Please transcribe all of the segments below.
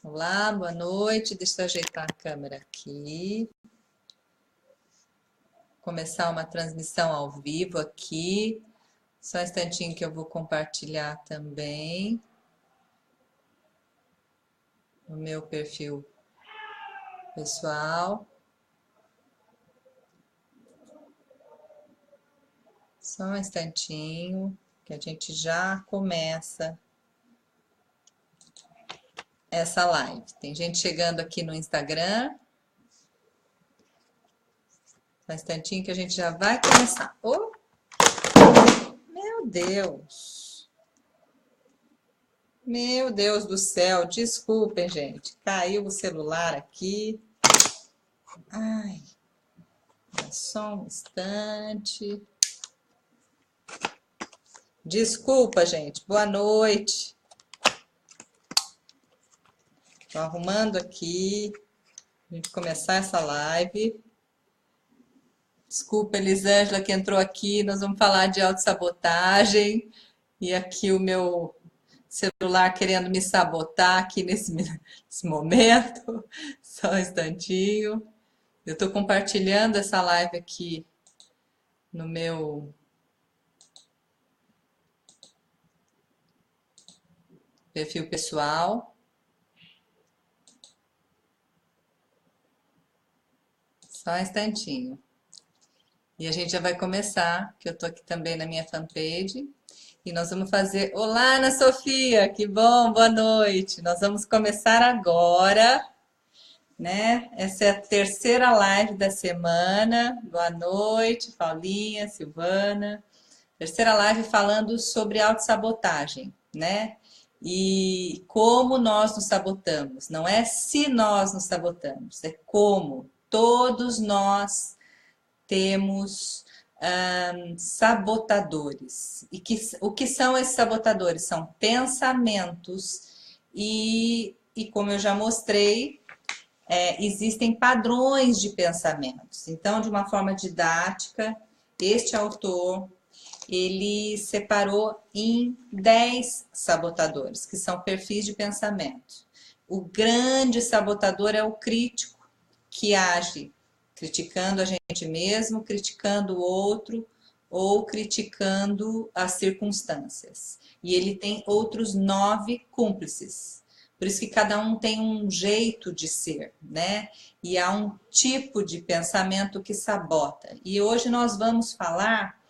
Olá, boa noite. Deixa eu ajeitar a câmera aqui. Começar uma transmissão ao vivo aqui. Só um instantinho que eu vou compartilhar também o meu perfil pessoal. Só um instantinho que a gente já começa essa live. Tem gente chegando aqui no Instagram. Só um instantinho que a gente já vai começar. Oh, meu Deus! Meu Deus do céu, desculpem, gente. Caiu o celular aqui. Ai, só um instante. Desculpa, gente. Boa noite. Tô arrumando aqui. A gente começar essa live. Desculpa, Elisângela, que entrou aqui. Nós vamos falar de autossabotagem. E aqui o meu celular querendo me sabotar aqui nesse momento. Só um instantinho. Eu estou compartilhando essa live aqui no meu perfil pessoal. Só um instantinho. E a gente já vai começar, que eu tô aqui também na minha fanpage. E nós vamos fazer... Olá, Ana Sofia! Que bom, boa noite! Nós vamos começar agora, né? Essa é a terceira live da semana. Boa noite, Paulinha, Silvana. Terceira live falando sobre autossabotagem, né? E como nós nos sabotamos. Não é se nós nos sabotamos, é como. Todos nós temos sabotadores. E o que são esses sabotadores? São pensamentos e como eu já mostrei, existem padrões de pensamentos. Então, de uma forma didática, este autor, ele separou em 10 sabotadores, que são perfis de pensamento. O grande sabotador é o crítico, que age criticando a gente mesmo, criticando o outro ou criticando as circunstâncias. E ele tem outros 9 cúmplices. Por isso que cada um tem um jeito de ser, né? E há um tipo de pensamento que sabota. E hoje nós vamos falar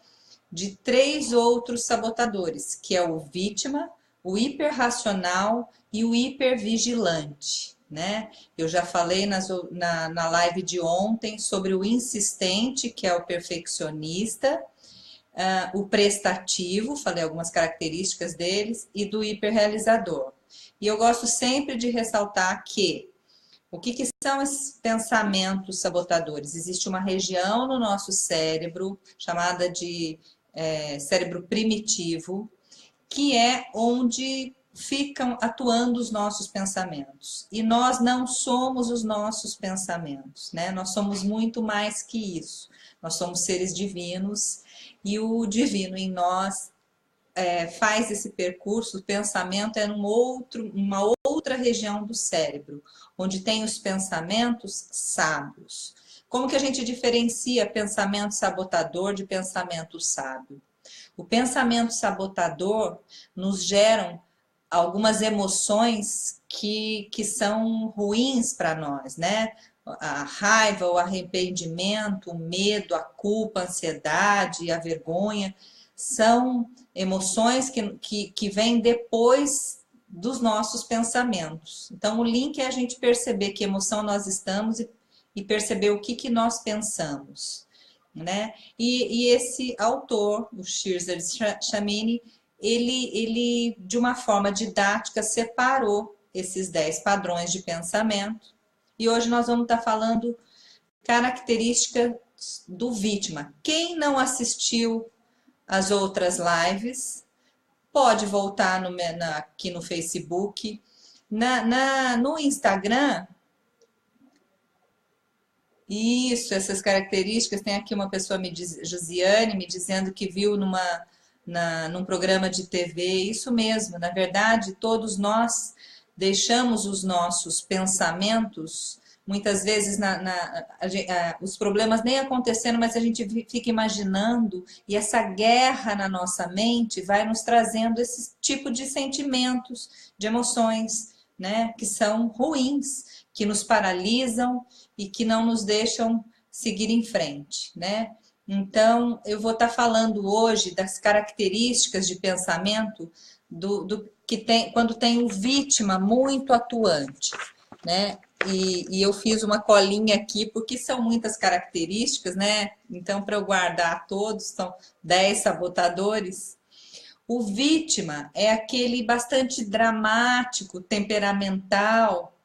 de 3 outros sabotadores, que é o vítima, o hiperracional e o hipervigilante, né? Eu já falei na live de ontem sobre o insistente, que é o perfeccionista, o prestativo, falei algumas características deles, e do hiperrealizador. E eu gosto sempre de ressaltar que o que são esses pensamentos sabotadores? Existe uma região no nosso cérebro chamada de cérebro primitivo, que é onde ficam atuando os nossos pensamentos. E nós não somos os nossos pensamentos, né? Nós somos muito mais que isso. Nós somos seres divinos e o divino em nós faz esse percurso. O pensamento é uma outra região do cérebro, onde tem os pensamentos sábios. Como que a gente diferencia pensamento sabotador de pensamento sábio? O pensamento sabotador nos geram algumas emoções que são ruins para nós, né? A raiva, o arrependimento, o medo, a culpa, a ansiedade, a vergonha, são emoções que vêm depois dos nossos pensamentos. Então, o link é a gente perceber que emoção nós estamos e perceber o que nós pensamos, né? E esse autor, o Schirzar Shamini, ele, de uma forma didática, separou esses 10 padrões de pensamento. E hoje nós vamos estar falando características do vítima. Quem não assistiu às outras lives, pode voltar aqui no Facebook. No Instagram, isso, essas características, tem aqui uma pessoa, Josiane, me dizendo que viu num programa de TV, isso mesmo, na verdade, todos nós deixamos os nossos pensamentos, muitas vezes os problemas nem acontecendo, mas a gente fica imaginando, e essa guerra na nossa mente vai nos trazendo esse tipo de sentimentos, de emoções, né, que são ruins, que nos paralisam e que não nos deixam seguir em frente, né? Então, eu vou estar falando hoje das características de pensamento do que tem quando tem o vítima muito atuante, né? E eu fiz uma colinha aqui porque são muitas características, né? Então, para eu guardar todos, são 10 sabotadores. O vítima é aquele bastante dramático, temperamental,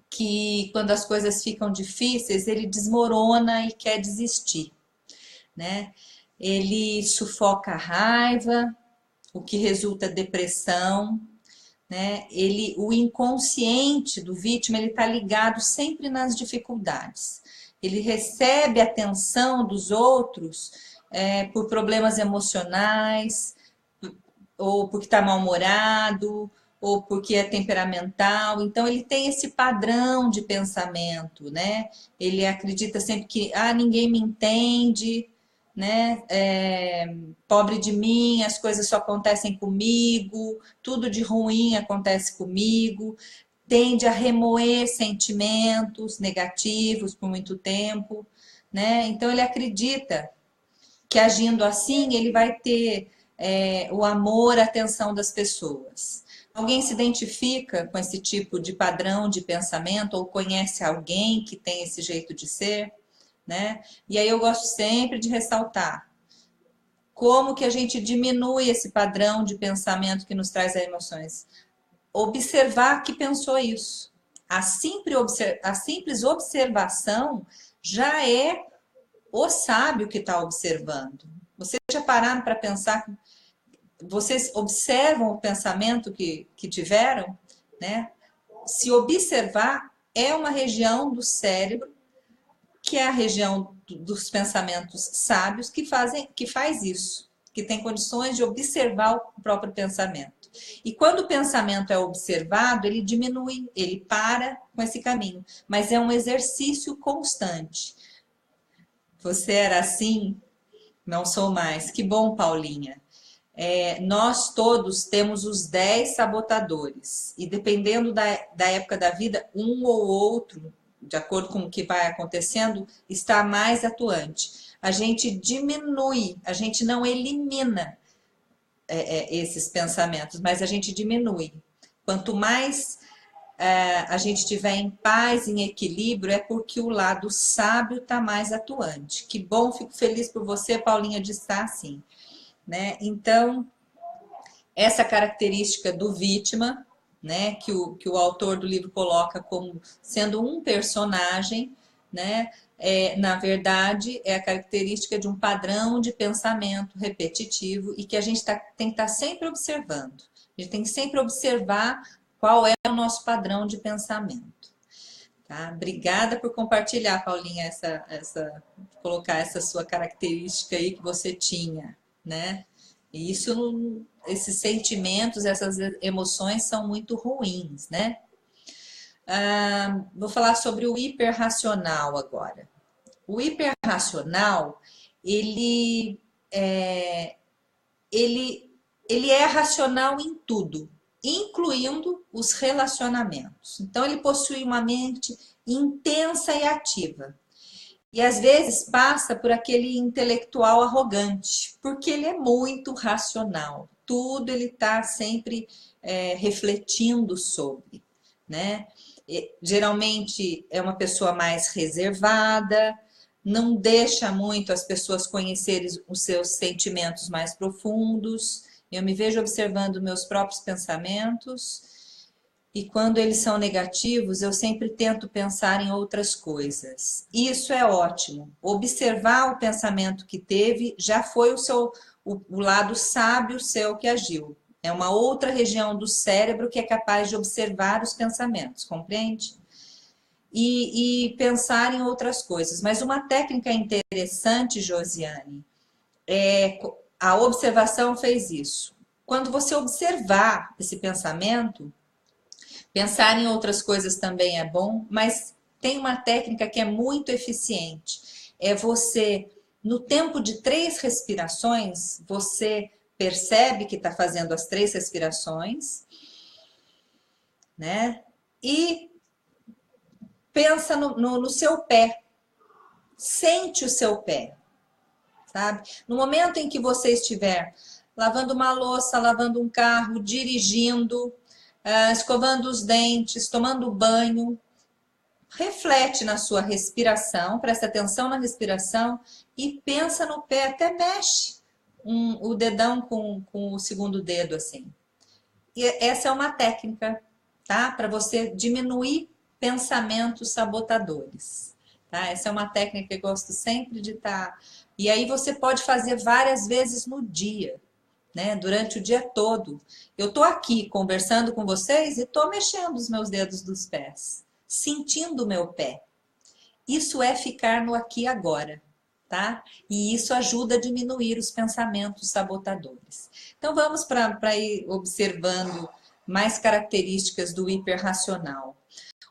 que quando as coisas ficam difíceis, ele desmorona e quer desistir, né? Ele sufoca a raiva, o que resulta depressão, né? O inconsciente do vítima, ele está ligado sempre nas dificuldades. Ele recebe a atenção dos outros por problemas emocionais, ou porque está mal-humorado, ou porque é temperamental. Então, ele tem esse padrão de pensamento, né? Ele acredita sempre que, ninguém me entende, né? Pobre de mim, as coisas só acontecem comigo, tudo de ruim acontece comigo. Tende a remoer sentimentos negativos por muito tempo, né? Então, ele acredita que agindo assim, ele vai ter o amor, a atenção das pessoas. Alguém se identifica com esse tipo de padrão de pensamento ou conhece alguém que tem esse jeito de ser, né? E aí eu gosto sempre de ressaltar como que a gente diminui esse padrão de pensamento que nos traz as emoções. Observar que pensou isso. A simples observação já é o sábio que está observando. Vocês já pararam para pensar? Vocês observam o pensamento que tiveram, né? Se observar, é uma região do cérebro, que é a região dos pensamentos sábios, que faz isso, que tem condições de observar o próprio pensamento. E quando o pensamento é observado, ele diminui, ele para com esse caminho, mas é um exercício constante. Você era assim? Não sou mais. Que bom, Paulinha. Nós todos temos os 10 sabotadores. E dependendo da época da vida, um ou outro, de acordo com o que vai acontecendo, está mais atuante. A gente diminui, a gente não elimina esses pensamentos, mas a gente diminui. Quanto mais a gente estiver em paz, em equilíbrio, é porque o lado sábio está mais atuante. Que bom, fico feliz por você, Paulinha, de estar assim, né? Então, essa característica do vítima, né, que o autor do livro coloca como sendo um personagem, né, na verdade, é a característica de um padrão de pensamento repetitivo e que a gente tem que estar sempre observando. A gente tem que sempre observar qual é o nosso padrão de pensamento. Tá? Obrigada por compartilhar, Paulinha, colocar essa sua característica aí que você tinha, né? E esses sentimentos, essas emoções são muito ruins, né? Vou falar sobre o hiperracional agora. O hiperracional, ele é racional em tudo, incluindo os relacionamentos. Então, ele possui uma mente intensa e ativa. E às vezes passa por aquele intelectual arrogante, porque ele é muito racional. Tudo ele está sempre refletindo sobre, né? Geralmente é uma pessoa mais reservada, não deixa muito as pessoas conhecerem os seus sentimentos mais profundos. Eu me vejo observando meus próprios pensamentos e quando eles são negativos, eu sempre tento pensar em outras coisas. Isso é ótimo. Observar o pensamento que teve já foi o lado sábio seu que agiu. É uma outra região do cérebro que é capaz de observar os pensamentos, compreende? E pensar em outras coisas. Mas uma técnica interessante, Josiane, a observação fez isso. Quando você observar esse pensamento, Pensar em outras coisas também é bom, mas tem uma técnica que é muito eficiente. É você, no tempo de 3 respirações, você percebe que está fazendo as 3 respirações, né? E pensa no seu pé. Sente o seu pé, sabe? No momento em que você estiver lavando uma louça, lavando um carro, dirigindo, escovando os dentes, tomando banho, reflete na sua respiração, presta atenção na respiração e pensa no pé, até mexe o dedão com o segundo dedo assim. E essa é uma técnica, tá? Para você diminuir pensamentos sabotadores, tá? Essa é uma técnica que eu gosto sempre de estar. E aí você pode fazer várias vezes no dia, né? Durante o dia todo. Eu tô aqui conversando com vocês e tô mexendo os meus dedos dos pés, sentindo o meu pé. Isso é ficar no aqui e agora, tá? E isso ajuda a diminuir os pensamentos sabotadores. Então vamos para ir observando mais características do hiperracional.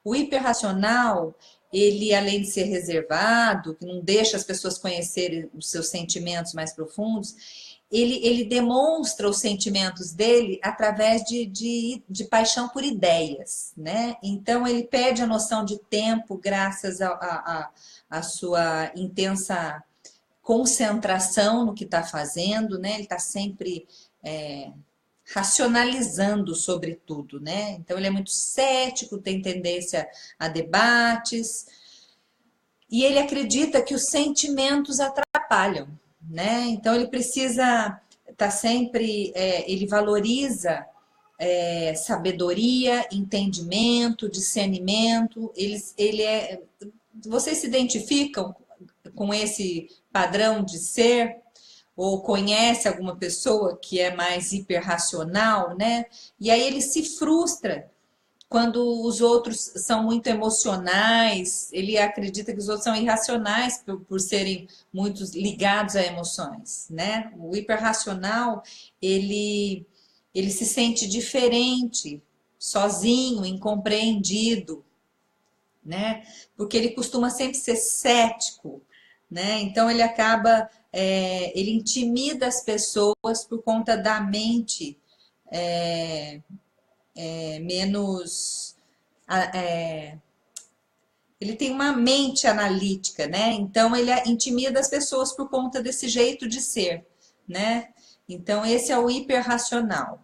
O hiperracional, ele além de ser reservado, que não deixa as pessoas conhecerem os seus sentimentos mais profundos, ele demonstra os sentimentos dele através de paixão por ideias, né? Então, ele perde a noção de tempo graças à sua intensa concentração no que está fazendo, né? Ele está sempre racionalizando sobre tudo, né? Então, ele é muito cético, tem tendência a debates, e ele acredita que os sentimentos atrapalham, né? Então ele precisa estar sempre, ele valoriza sabedoria, entendimento, discernimento. Vocês se identificam com esse padrão de ser? Ou conhece alguma pessoa que é mais hiperracional, né? E aí ele se frustra quando os outros são muito emocionais, ele acredita que os outros são irracionais por serem muito ligados a emoções, né? O hiperracional, ele se sente diferente, sozinho, incompreendido, né? Porque ele costuma sempre ser cético, né? Então ele acaba, ele intimida as pessoas por conta da mente menos. Ele tem uma mente analítica, né? Então ele intimida as pessoas por conta desse jeito de ser, né? Então esse é o hiperracional.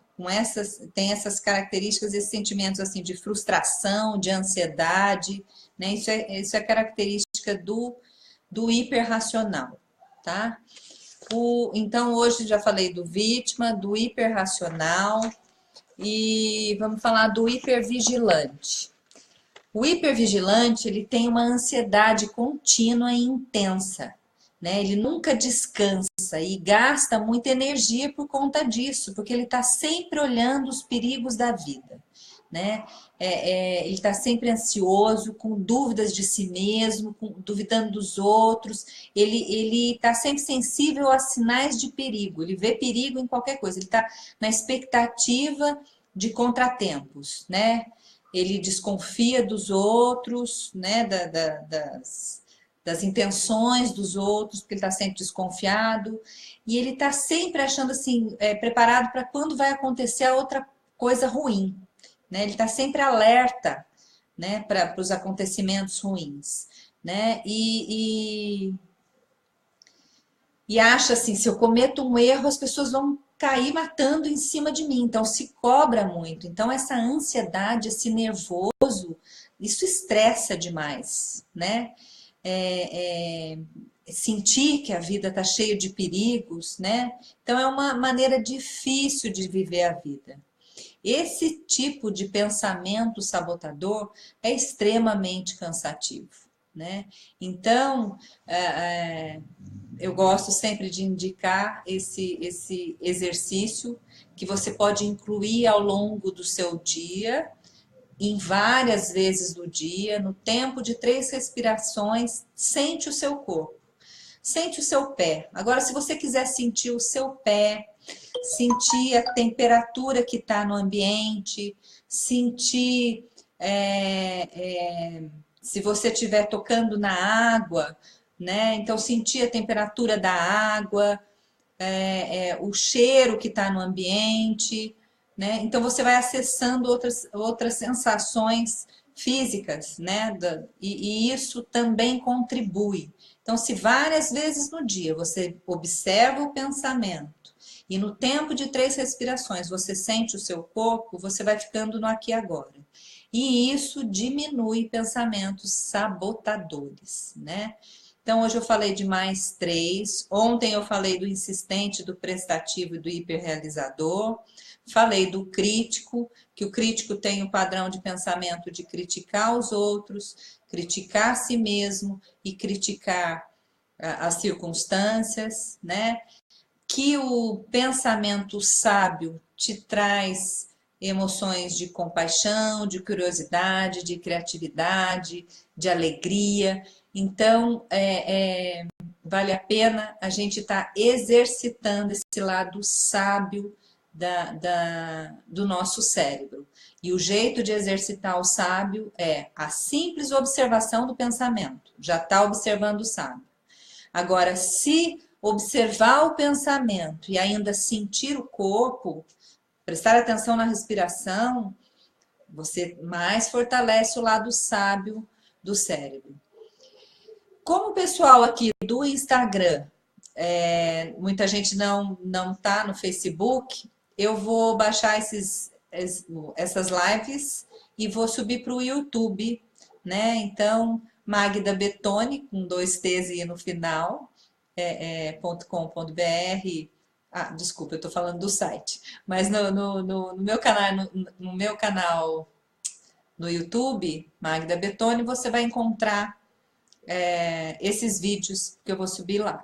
Tem essas características, esses sentimentos assim de frustração, de ansiedade, né? Isso é característica do hiperracional, tá? Então hoje já falei do vítima, do hiperracional. E vamos falar do hipervigilante. O hipervigilante, ele tem uma ansiedade contínua e intensa, né? Ele nunca descansa e gasta muita energia por conta disso, porque ele está sempre olhando os perigos da vida, né? Ele está sempre ansioso, com dúvidas de si mesmo, duvidando dos outros. Ele está sempre sensível a sinais de perigo. Ele vê perigo em qualquer coisa. Ele está na expectativa de contratempos, né? Ele desconfia dos outros, né? Das intenções dos outros, porque ele está sempre desconfiado. E ele está sempre achando assim, preparado para quando vai acontecer a outra coisa ruim, né? Ele está sempre alerta, né, para os acontecimentos ruins, né? E acha assim, se eu cometo um erro, as pessoas vão cair matando em cima de mim. Então se cobra muito. Então essa ansiedade, esse nervoso, isso estressa demais, né? Sentir que a vida está cheia de perigos, né? Então é uma maneira difícil de viver a vida. Esse tipo de pensamento sabotador é extremamente cansativo, né? Então, eu gosto sempre de indicar esse exercício que você pode incluir ao longo do seu dia, em várias vezes do dia, no tempo de 3 respirações, sente o seu corpo, sente o seu pé. Agora, se você quiser sentir o seu pé, sentir a temperatura que está no ambiente, sentir se você estiver tocando na água, né? Então sentir a temperatura da água, o cheiro que está no ambiente, né? Então você vai acessando outras sensações físicas, né? E isso também contribui. Então, se várias vezes no dia você observa o pensamento e no tempo de 3 respirações você sente o seu corpo, você vai ficando no aqui e agora. E isso diminui pensamentos sabotadores, né? Então, hoje eu falei de mais 3. Ontem eu falei do insistente, do prestativo e do hiperrealizador. Falei do crítico, que o crítico tem o padrão de pensamento de criticar os outros, criticar a si mesmo e criticar as circunstâncias, né? Que o pensamento sábio te traz emoções de compaixão, de curiosidade, de criatividade, de alegria. Então, vale a pena a gente estar exercitando esse lado sábio do nosso cérebro. E o jeito de exercitar o sábio é a simples observação do pensamento. Já está observando o sábio. Agora, se observar o pensamento e ainda sentir o corpo, prestar atenção na respiração, você mais fortalece o lado sábio do cérebro. Como o pessoal aqui do Instagram, muita gente não está no Facebook, eu vou baixar essas lives e vou subir para o YouTube, né? Então, Magda Betoni, com 2 T's e no final, .com.br. Desculpa, eu estou falando do site. Mas no meu canal no YouTube, Magda Betoni, você vai encontrar esses vídeos que eu vou subir lá,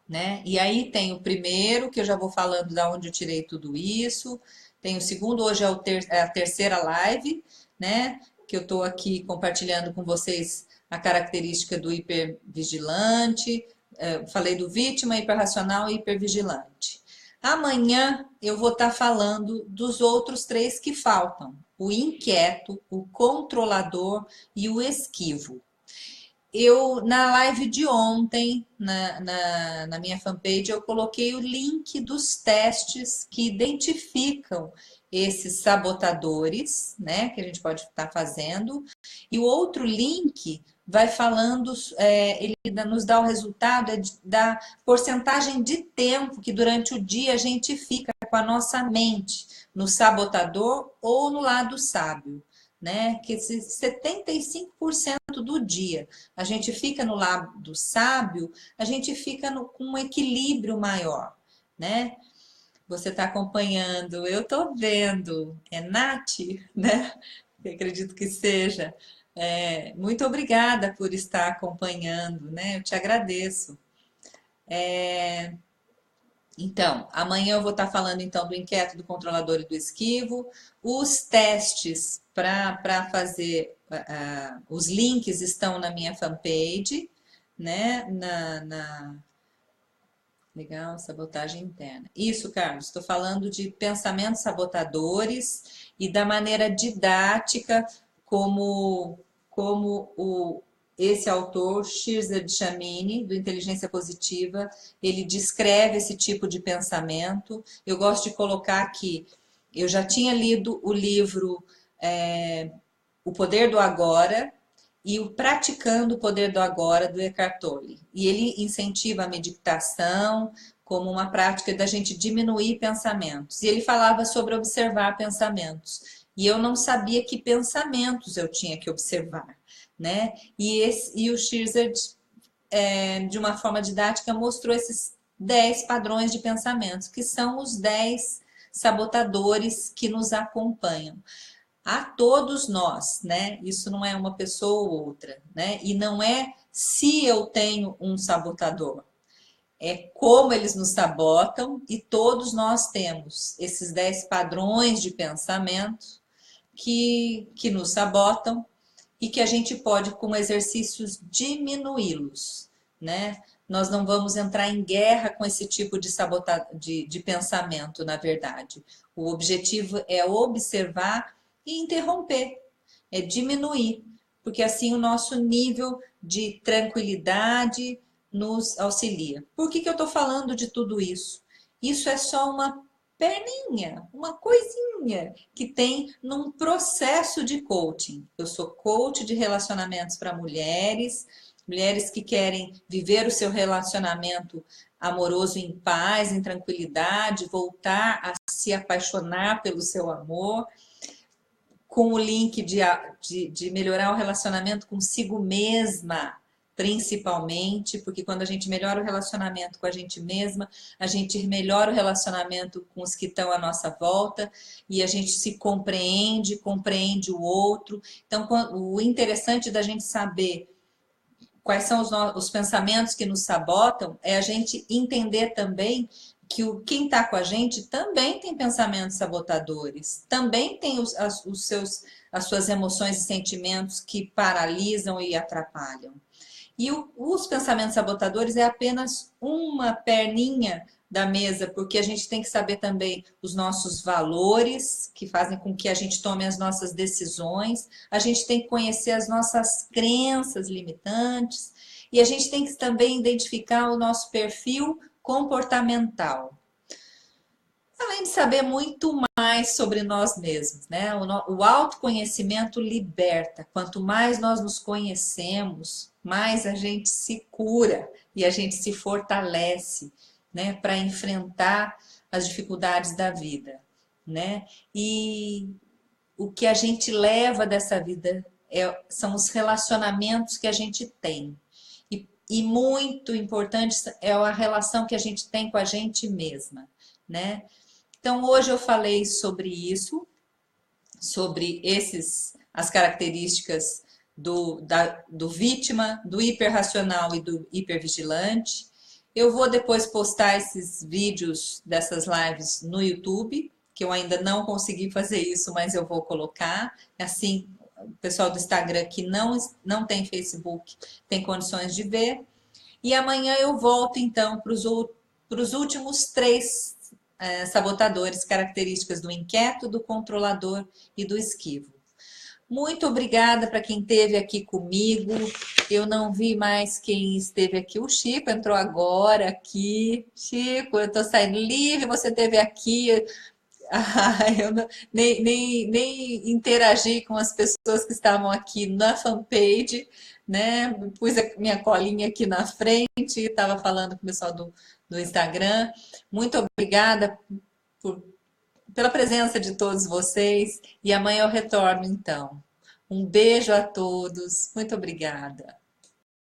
né? E aí tem o primeiro, que eu já vou falando de onde eu tirei tudo isso. Tem o segundo, hoje é a terceira live, né? Que eu estou aqui compartilhando com vocês a característica do hipervigilante. Falei do vítima, hiperracional e hipervigilante. Amanhã eu vou estar falando dos outros 3 que faltam: o inquieto, o controlador e o esquivo. Na live de ontem, na minha fanpage, eu coloquei o link dos testes que identificam esses sabotadores, né, que a gente pode estar fazendo. E o outro link vai falando, ele nos dá o resultado da porcentagem de tempo que durante o dia a gente fica com a nossa mente no sabotador ou no lado sábio, né? Que se 75% do dia a gente fica no lado sábio, a gente fica com um equilíbrio maior, né? Você está acompanhando, eu estou vendo, é Nath, né? Eu acredito que seja. Muito obrigada por estar acompanhando, né? Eu te agradeço. Então, amanhã eu vou estar falando então do inquieto, do controlador e do esquivo. Os testes para fazer, os links estão na minha fanpage, né? Legal, sabotagem interna. Isso, Carlos, estou falando de pensamentos sabotadores e da maneira didática como esse autor, Shirzad Chamine, do Inteligência Positiva, ele descreve esse tipo de pensamento. Eu gosto de colocar aqui, eu já tinha lido o livro O Poder do Agora e o Praticando o Poder do Agora, do Eckhart Tolle. E ele incentiva a meditação como uma prática da gente diminuir pensamentos. E ele falava sobre observar pensamentos. E eu não sabia que pensamentos eu tinha que observar, né? E o Shirzad, de uma forma didática, mostrou esses 10 padrões de pensamentos, que são os 10 sabotadores que nos acompanham. A todos nós, né? Isso não é uma pessoa ou outra, né? E não é se eu tenho um sabotador, é como eles nos sabotam, e todos nós temos esses 10 padrões de pensamento que nos sabotam e que a gente pode, com exercícios, diminuí-los, né? nós não vamos entrar em guerra com esse tipo de pensamento, na verdade. O objetivo é observar e interromper, é diminuir, porque assim o nosso nível de tranquilidade nos auxilia. Por que eu estou falando de tudo isso? Isso é só uma perninha, uma coisinha que tem num processo de coaching. Eu sou coach de relacionamentos para mulheres, mulheres que querem viver o seu relacionamento amoroso em paz, em tranquilidade, voltar a se apaixonar pelo seu amor, com o link de melhorar o relacionamento consigo mesma, principalmente, porque quando a gente melhora o relacionamento com a gente mesma, a gente melhora o relacionamento com os que estão à nossa volta e a gente se compreende, compreende o outro. Então, o interessante da gente saber quais são os pensamentos que nos sabotam é a gente entender também que quem está com a gente também tem pensamentos sabotadores, também tem as suas emoções e sentimentos que paralisam e atrapalham. E os pensamentos sabotadores é apenas uma perninha da mesa, porque a gente tem que saber também os nossos valores, que fazem com que a gente tome as nossas decisões, a gente tem que conhecer as nossas crenças limitantes, e a gente tem que também identificar o nosso perfil comportamental. Além de saber muito mais sobre nós mesmos, né? O autoconhecimento liberta. Quanto mais nós nos conhecemos, mais a gente se cura e a gente se fortalece, né? Para enfrentar as dificuldades da vida, né? E o que a gente leva dessa vida são os relacionamentos que a gente tem. E muito importante é a relação que a gente tem com a gente mesma, né? Então, hoje eu falei sobre isso, sobre as características do vítima, do hiperracional e do hipervigilante. Eu vou depois postar esses vídeos dessas lives no YouTube, que eu ainda não consegui fazer isso, mas eu vou colocar. Assim, o pessoal do Instagram que não tem Facebook tem condições de ver. E amanhã eu volto, então, para os últimos 3 sabotadores, características do inquieto, do controlador e do esquivo. Muito obrigada para quem esteve aqui comigo. Eu não vi mais quem esteve aqui. O Chico entrou agora aqui. Chico, eu estou saindo livre, você esteve aqui. Eu nem interagi com as pessoas que estavam aqui na fanpage, né? Pus a minha colinha aqui na frente, estava falando com o pessoal do Instagram. Muito obrigada pela presença de todos vocês e amanhã eu retorno então. Um beijo a todos, muito obrigada.